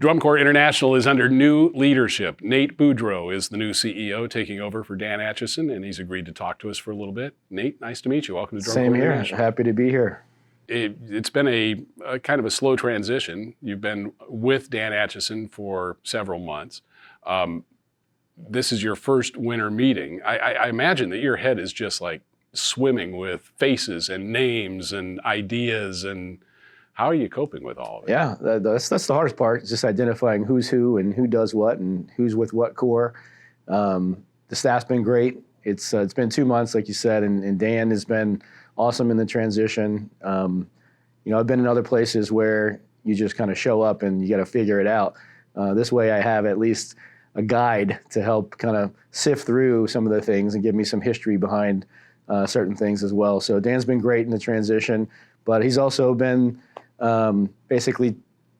Drum Corps International is under new leadership. Nate Boudreaux is the new CEO, taking over for Dan Atchison, and he's agreed to talk to us for a little bit. Nate, nice to meet you. Welcome to Drum Corps International. Same here. Happy to be here. It's been a kind of a slow transition. You've been with Dan Atchison for several months. This is your first winter meeting. I imagine that your head is just like swimming with faces and names and ideas, and how are you coping with all of it? Yeah, that's the hardest part, just identifying who's who and who does what and who's with what corps. The staff's been great. It's been 2 months, like you said, and Dan has been awesome in the transition. I've been in other places where you just kind of show up and you got to figure it out. This way I have at least a guide to help kind of sift through some of the things and give me some history behind certain things as well. So Dan's been great in the transition, but he's also been basically,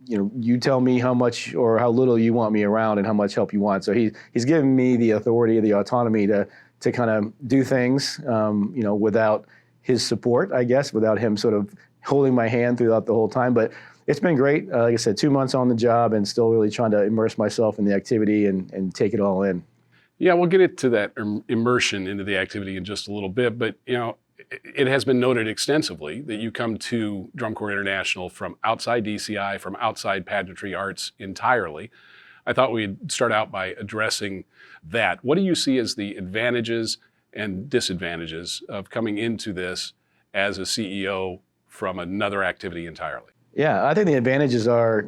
you tell me how much or how little you want me around and how much help you want. So he's given me the authority, the autonomy to kind of do things, without his support, I guess, without him sort of holding my hand throughout the whole time. But it's been great. Like I said, 2 months on the job and still really trying to immerse myself in the activity and take it all in. Yeah, we'll get into that immersion into the activity in just a little bit, but it has been noted extensively that you come to Drum Corps International from outside DCI, from outside pageantry arts entirely. I thought we'd start out by addressing that. What do you see as the advantages and disadvantages of coming into this as a CEO from another activity entirely? Yeah, I think the advantages are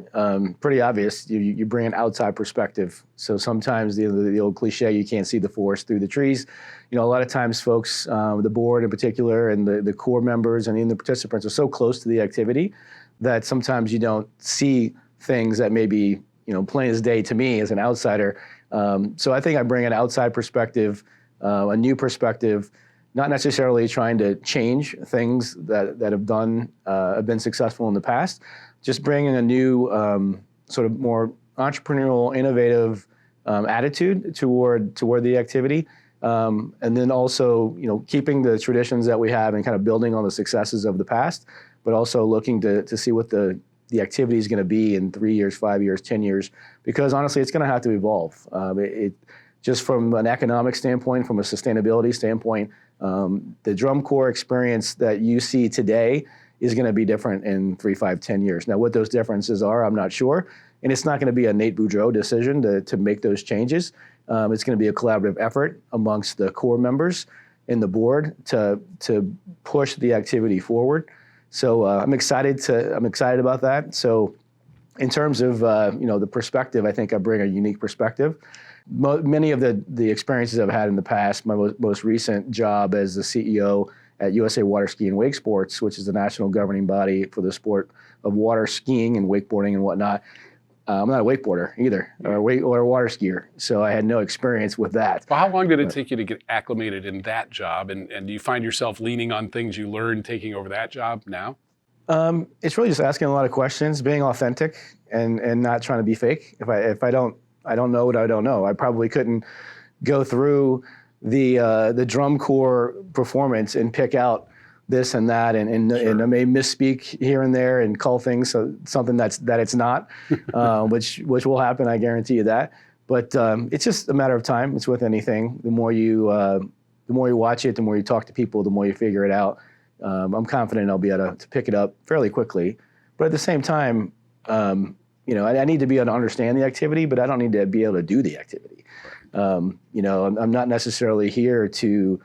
pretty obvious. You bring an outside perspective. So sometimes the old cliche, you can't see the forest through the trees. A lot of times folks, the board in particular, and the core members and even the participants are so close to the activity that sometimes you don't see things that may be plain as day to me as an outsider. So I think I bring an outside perspective, a new perspective, not necessarily trying to change things that have been successful in the past, just bringing a new sort of more entrepreneurial, innovative attitude toward the activity, and then also keeping the traditions that we have and kind of building on the successes of the past, but also looking to see what the activity is going to be in 3 years, 5 years, 10 years, because honestly, it's going to have to evolve. Just from an economic standpoint, from a sustainability standpoint, the Drum Corps experience that you see today is going to be different in 3, 5, 10 years. Now, what those differences are, I'm not sure. And it's not going to be a Nate Boudreaux decision to make those changes. It's going to be a collaborative effort amongst the core members and the board to push the activity forward. So I'm excited about that. So in terms of the perspective, I think I bring a unique perspective. Many of the experiences I've had in the past, my most recent job as the CEO at USA Water Ski and Wake Sports, which is the national governing body for the sport of water skiing and wakeboarding and whatnot. I'm not a wakeboarder either, or a water skier, so I had no experience with that. Well, how long did it take you to get acclimated in that job, and do you find yourself leaning on things you learned taking over that job now? It's really just asking a lot of questions, being authentic, and not trying to be fake. If I don't know what I don't know. I probably couldn't go through the Drum Corps performance and pick out this and that, and I may misspeak here and there and call things something that it's not, which will happen. I guarantee you that. But it's just a matter of time. It's with anything. The more you watch it, the more you talk to people, the more you figure it out. I'm confident I'll be able to pick it up fairly quickly. But at the same time, I need to be able to understand the activity, but I don't need to be able to do the activity. I'm not necessarily here to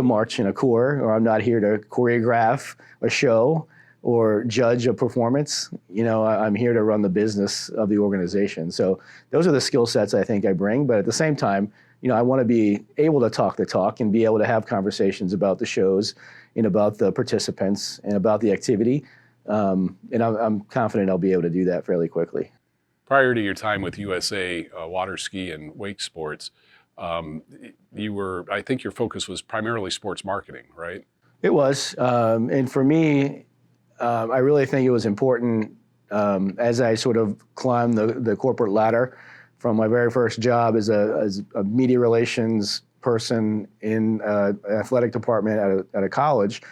march in a corps, or I'm not here to choreograph a show or judge a performance. I'm here to run the business of the organization. So those are the skill sets I think I bring. But at the same time, I want to be able to talk the talk and be able to have conversations about the shows and about the participants and about the activity. And I'm confident I'll be able to do that fairly quickly. Prior to your time with USA Water Ski and Wake Sports, I think your focus was primarily sports marketing, right? It was. And for me, I really think it was important as I sort of climbed the corporate ladder from my very first job as a media relations person in an athletic department at a college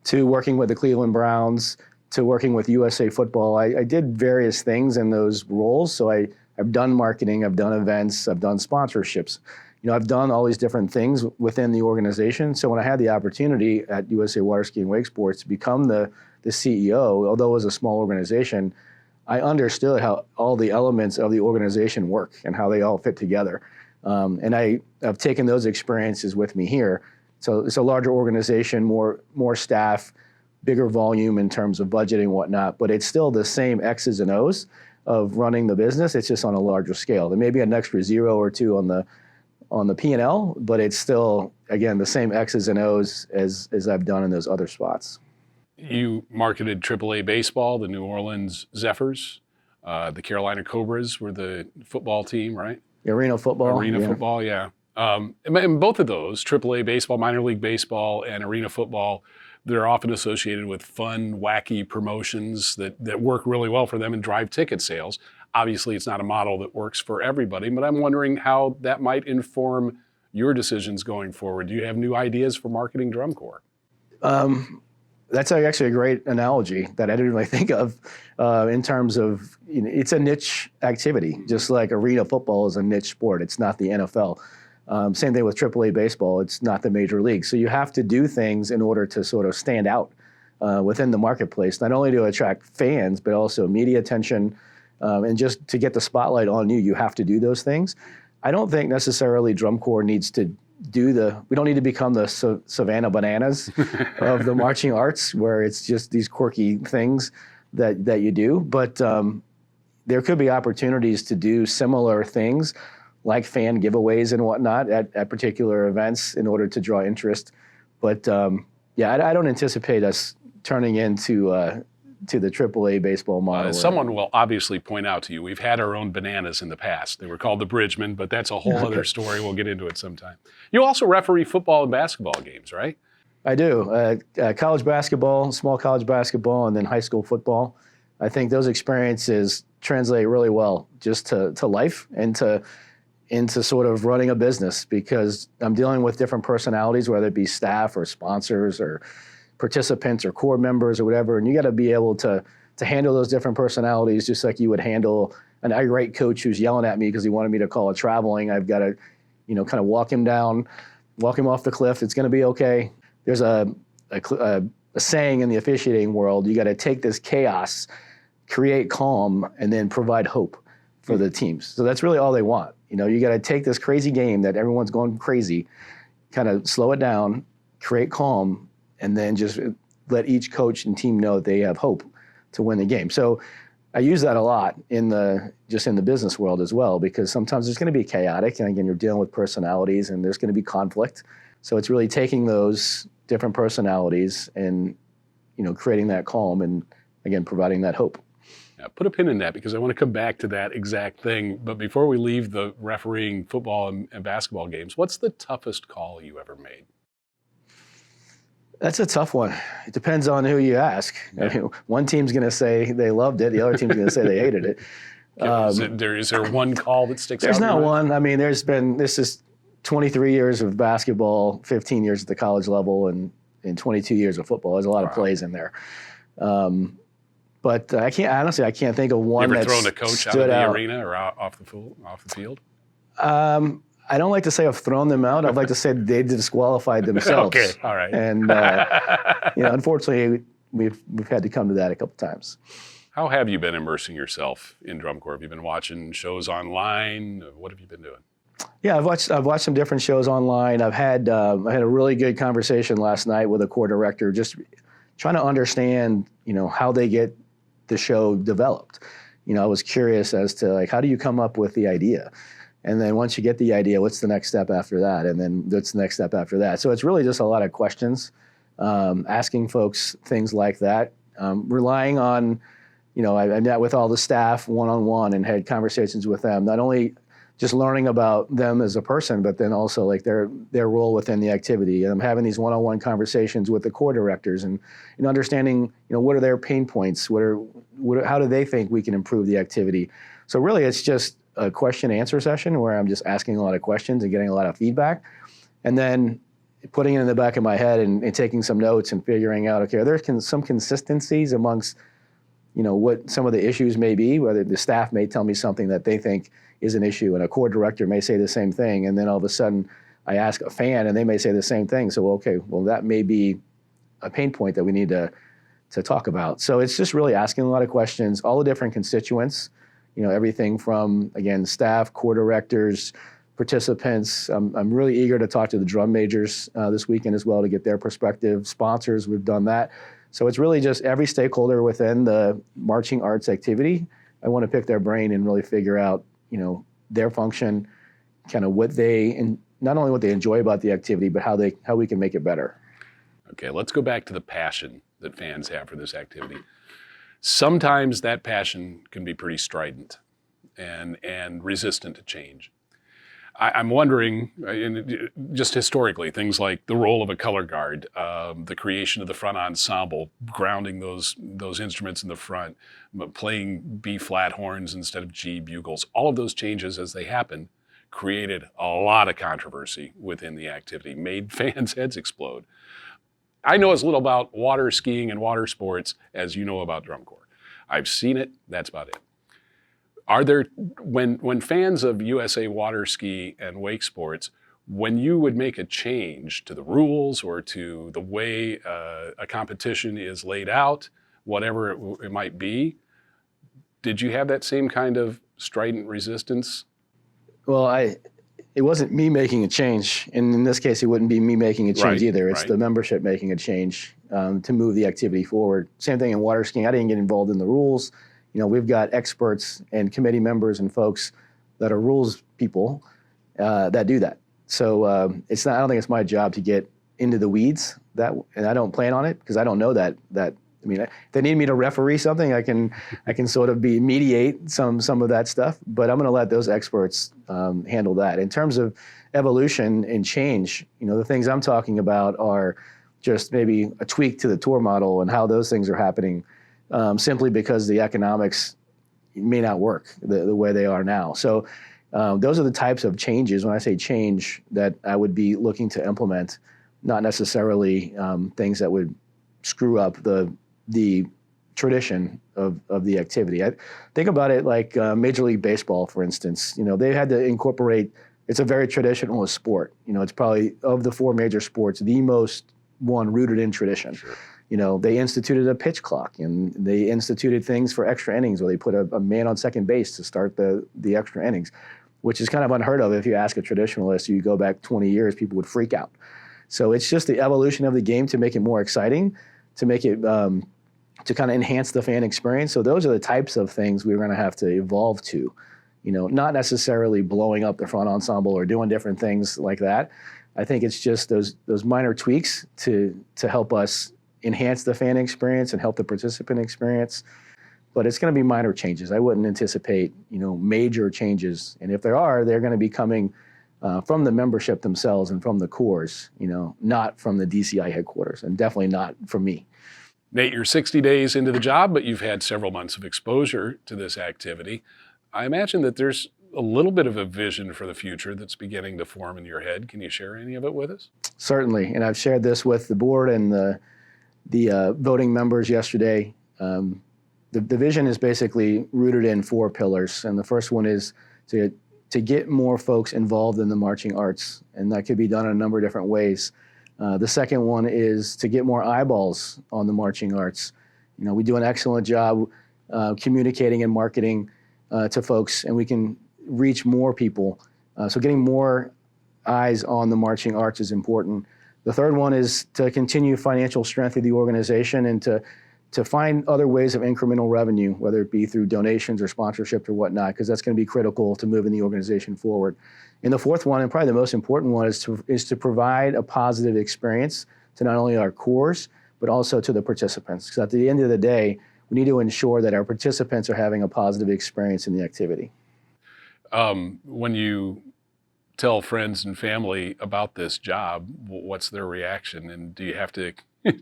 to working with the Cleveland Browns to working with USA Football, I did various things in those roles. So I've done marketing, I've done events, I've done sponsorships. I've done all these different things within the organization. So when I had the opportunity at USA Water Ski and Wake Sports to become the CEO, although it was a small organization, I understood how all the elements of the organization work and how they all fit together. And I've taken those experiences with me here. So it's a larger organization, more staff, bigger volume in terms of budgeting and whatnot, but it's still the same X's and O's of running the business. It's just on a larger scale. There may be an extra 0 or 2 on the P&L, but it's still, again, the same X's and O's as I've done in those other spots. You marketed AAA baseball, the New Orleans Zephyrs, the Carolina Cobras were the football team, right? Arena football. Football, yeah. And both of those, AAA baseball, minor league baseball, and arena football, they're often associated with fun, wacky promotions that work really well for them and drive ticket sales. Obviously, it's not a model that works for everybody, but I'm wondering how that might inform your decisions going forward. Do you have new ideas for marketing drum corps? That's actually a great analogy that I didn't really think of in terms of, it's a niche activity, just like arena football is a niche sport. It's not the NFL. Same thing with AAA baseball. It's not the major league. So you have to do things in order to sort of stand out within the marketplace, not only to attract fans, but also media attention. And just to get the spotlight on you, you have to do those things. I don't think necessarily drum corps needs to we don't need to become the Savannah Bananas of the marching arts, where it's just these quirky things that you do. But there could be opportunities to do similar things, like fan giveaways and whatnot at particular events in order to draw interest. But I don't anticipate us turning into to the AAA baseball model. Someone will obviously point out to you, we've had our own bananas in the past. They were called the Bridgemen, but that's a whole other story. We'll get into it sometime. You also referee football and basketball games, right? I do. College basketball, small college basketball, and then high school football. I think those experiences translate really well just to life and into sort of running a business, because I'm dealing with different personalities, whether it be staff or sponsors or participants or core members or whatever, and you got to be able to handle those different personalities just like you would handle an irate coach who's yelling at me because he wanted me to call a traveling. I've got to, kind of walk him off the cliff. It's going to be okay. There's a saying in the officiating world: you got to take this chaos, create calm, and then provide hope for the teams. So that's really all they want. You got to take this crazy game that everyone's going crazy, kind of slow it down, create calm, and then just let each coach and team know that they have hope to win the game. So I use that a lot in the business world as well, because sometimes there's going to be chaotic, and again, you're dealing with personalities, and there's going to be conflict. So it's really taking those different personalities and creating that calm, and again, providing that hope. Now, put a pin in that, because I want to come back to that exact thing. But before we leave the refereeing football and basketball games, what's the toughest call you ever made? That's a tough one. It depends on who you ask. Yeah. One team's going to say they loved it. The other team's going to say they hated it. Is there one call that sticks out? There's not one. I mean, this is 23 years of basketball, 15 years at the college level, and 22 years of football. There's a lot of plays in there. But I can't think of one that's stood out. You ever thrown a coach out of the arena or off the field? I don't like to say I've thrown them out. I'd like to say they disqualified themselves. Okay, all right. And unfortunately, we've had to come to that a couple times. How have you been immersing yourself in drum corps? Have you been watching shows online? What have you been doing? Yeah, I've watched some different shows online. I had a really good conversation last night with a corps director, just trying to understand how they get the show developed. I was curious as to how do you come up with the idea? And then once you get the idea, what's the next step after that? And then what's the next step after that? So it's really just a lot of questions, asking folks things like that, relying on, I met with all the staff one-on-one and had conversations with them, not only just learning about them as a person, but then also their role within the activity. And I'm having these one-on-one conversations with the corps directors and understanding, what are their pain points? How do they think we can improve the activity? So really it's just a question answer session where I'm just asking a lot of questions and getting a lot of feedback, and then putting it in the back of my head and taking some notes and figuring out, okay, are there some consistencies amongst what some of the issues may be, whether the staff may tell me something that they think is an issue, and a core director may say the same thing, and then all of a sudden I ask a fan and they may say the same thing. So, okay, well, that may be a pain point that we need to talk about. So it's just really asking a lot of questions, all the different constituents, everything from, again, staff, core directors, participants. I'm really eager to talk to the drum majors this weekend as well to get their perspective. Sponsors, we've done that. So it's really just every stakeholder within the marching arts activity. I want to pick their brain and really figure out, their function, kind of not only what they enjoy about the activity, but how we can make it better. Okay, let's go back to the passion that fans have for this activity. Sometimes that passion can be pretty strident and resistant to change. I'm wondering, just historically, things like the role of a color guard, the creation of the front ensemble, grounding those instruments in the front, playing B flat horns instead of G bugles, all of those changes as they happen created a lot of controversy within the activity, made fans' heads explode. I know as little about water skiing and water sports as you know about drum corps. I've seen it, that's about it. Are there, when fans of USA water ski and wake sports, when you would make a change to the rules or to the way a competition is laid out, whatever it might be, did you have that same kind of strident resistance? Well, it wasn't me making a change, and in this case, it wouldn't be me making a change either. It's the membership making a change to move the activity forward. Same thing in water skiing. I didn't get involved in the rules. We've got experts and committee members and folks that are rules people that do that. So I don't think it's my job to get into the weeds, and I don't plan on it because I don't know that. If they need me to referee something, I can sort of mediate some of that stuff. But I'm going to let those experts handle that. In terms of evolution and change, the things I'm talking about are just maybe a tweak to the tour model and how those things are happening. Simply because the economics may not work the way they are now. So those are the types of changes, when I say change, that I would be looking to implement, not necessarily things that would screw up the tradition of the activity. I think about it like Major League Baseball, for instance. They had to incorporate, it's a very traditional sport. It's probably, of the four major sports, the most one rooted in tradition. Sure. They instituted a pitch clock, and they instituted things for extra innings where they put a man on second base to start the extra innings, which is kind of unheard of. If you ask a traditionalist, you go back 20 years, people would freak out. So it's just the evolution of the game to make it more exciting, to make it, to kind of enhance the fan experience. So those are the types of things we're going to have to evolve to, not necessarily blowing up the front ensemble or doing different things like that. I think it's just those minor tweaks to help us enhance the fan experience and help the participant experience. But it's going to be minor changes. I wouldn't anticipate, major changes. And if there are, they're going to be coming from the membership themselves and from the corps, not from the DCI headquarters, and definitely not from me. Nate, you're 60 days into the job, but you've had several months of exposure to this activity. I imagine that there's a little bit of a vision for the future that's beginning to form in your head. Can you share any of it with us? Certainly. And I've shared this with the board and the voting members yesterday. The vision is basically rooted in 4 pillars. And the first one is to get more folks involved in the marching arts. And that could be done in a number of different ways. The second one is to get more eyeballs on the marching arts. We do an excellent job communicating and marketing to folks, and we can reach more people. So getting more eyes on the marching arts is important. The third one is to continue financial strength of the organization and to find other ways of incremental revenue, whether it be through donations or sponsorship or whatnot, because that's going to be critical to moving the organization forward. And the fourth one, and probably the most important one, is to provide a positive experience to not only our corps, but also to the participants. Because at the end of the day, we need to ensure that our participants are having a positive experience in the activity. When you tell friends and family about this job, what's their reaction? And do you have to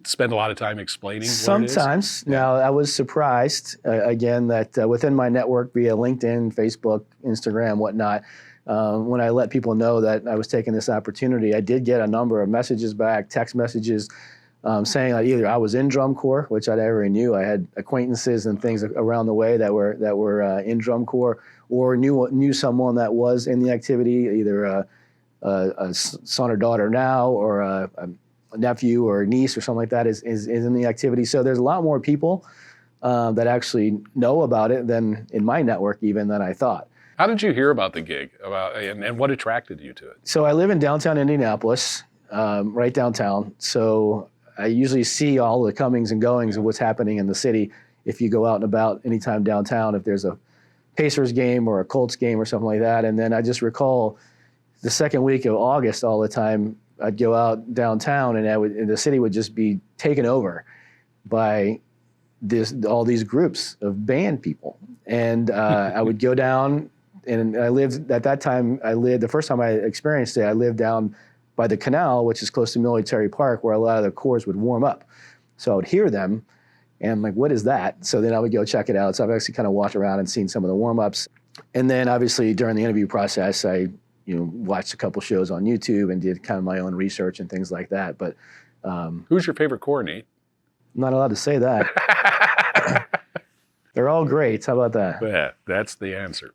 spend a lot of time explaining Sometimes. what it is? Now, I was surprised, again, that within my network via LinkedIn, Facebook, Instagram, whatnot, when I let people know that I was taking this opportunity, I did get a number of messages back, text messages, saying like either I was in drum corps, which I already knew. I had acquaintances and things around the way that were in drum corps, or knew someone that was in the activity, either a son or daughter now, or a nephew or niece or something like that is in the activity. So there's a lot more people that actually know about it than in my network even than I thought. How did you hear about the gig, and what attracted you to it? So I live in downtown Indianapolis, right downtown. So I usually see all the comings and goings of what's happening in the city. If you go out and about anytime downtown, if there's a Pacers game or a Colts game or something like that. And then I just recall the second week of August all the time, I'd go out downtown and the city would just be taken over by all these groups of band people. And I would go down, and I lived, at that time, the first time I experienced it, I lived down by the canal, which is close to Military Park, where a lot of the corps would warm up. So I would hear them, and I'm like, what is that? So then I would go check it out. So I've actually kind of walked around and seen some of the warm-ups. And then obviously during the interview process, I watched a couple shows on YouTube and did kind of my own research and things like that. But who's your favorite corps, Nate? I'm not allowed to say that. They're all great. How about that? Yeah, that's the answer.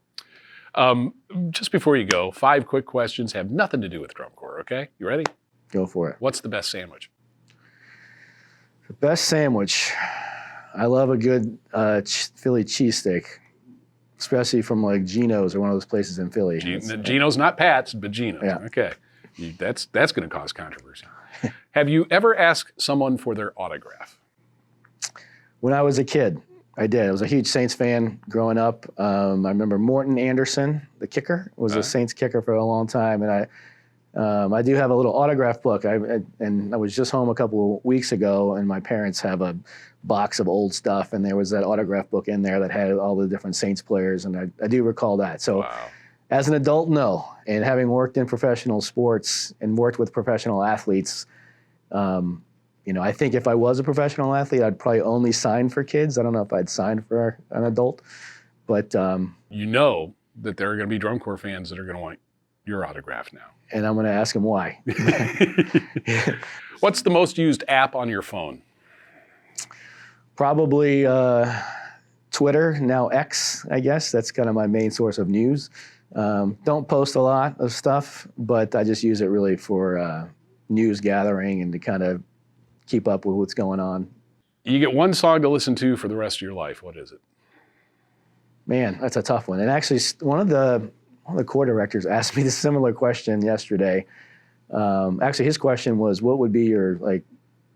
Just before you go, 5 quick questions, have nothing to do with drum corps, okay? You ready? Go for it. What's the best sandwich? The best sandwich. I love a good Philly cheesesteak, especially from like Geno's or one of those places in Philly. Geno's, not Pat's, but Geno's. Yeah. Okay. That's going to cause controversy. Have you ever asked someone for their autograph? When I was a kid, I did. I was a huge Saints fan growing up. I remember Morton Anderson, the kicker, was a Saints kicker for a long time. And I do have a little autograph book. And I was just home a couple of weeks ago, and my parents have a box of old stuff, and there was that autograph book in there that had all the different Saints players, and I do recall that. So wow. As an adult, no. And having worked in professional sports and worked with professional athletes, I think if I was a professional athlete, I'd probably only sign for kids. I don't know if I'd sign for an adult, but you know that there are going to be drum corps fans that are going to want your autograph now. And I'm going to ask them why. What's the most used app on your phone? Probably Twitter, now X, I guess. That's kind of my main source of news. Don't post a lot of stuff, but I just use it really for news gathering and to kind of keep up with what's going on. You get one song to listen to for the rest of your life. What is it? Man, that's a tough one. And actually, one of the corps directors asked me the similar question yesterday. Actually, his question was, what would be your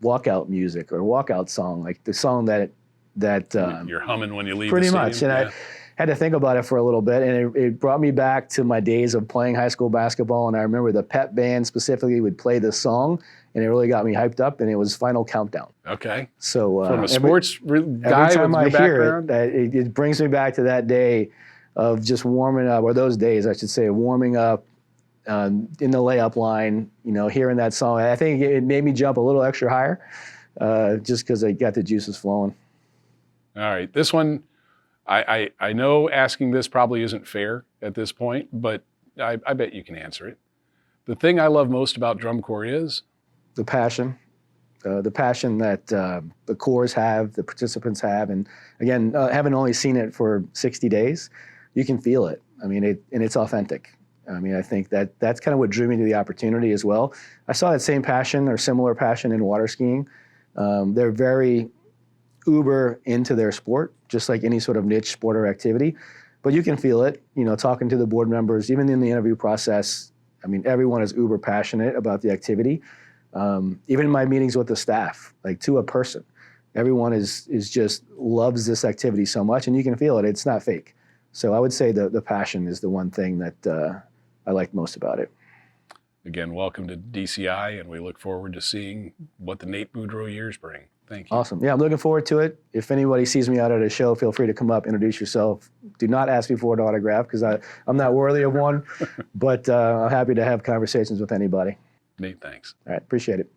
walkout music or walkout song, like the song that you're humming when you leave pretty the much. And yeah. I had to think about it for a little bit, and it brought me back to my days of playing high school basketball. And I remember the pep band specifically would play this song, and it really got me hyped up, and it was Final Countdown. Okay. So from a sports guy every time with I your hear background? it brings me back to that day of just warming up, or those days I should say, warming up in the layup line, hearing that song. I think it made me jump a little extra higher just because I got the juices flowing. All right. This one, I know asking this probably isn't fair at this point, but I bet you can answer it. The thing I love most about drum corps is? The passion that the corps have, the participants have. And again, having only seen it for 60 days, you can feel it. I mean, and it's authentic. I mean, I think that's kind of what drew me to the opportunity as well. I saw that same passion or similar passion in water skiing. They're very uber into their sport, just like any sort of niche sport or activity. But you can feel it, talking to the board members, even in the interview process. I mean, everyone is uber passionate about the activity. Even in my meetings with the staff, like to a person, everyone is just loves this activity so much, and you can feel it. It's not fake. So I would say the passion is the one thing that I like most about it. Again, welcome to DCI, and we look forward to seeing what the Nate Boudreaux years bring. Thank you. Awesome. Yeah, I'm looking forward to it. If anybody sees me out at a show, feel free to come up, introduce yourself. Do not ask me for an autograph because I'm not worthy of one, but I'm happy to have conversations with anybody. Nate, thanks. All right, appreciate it.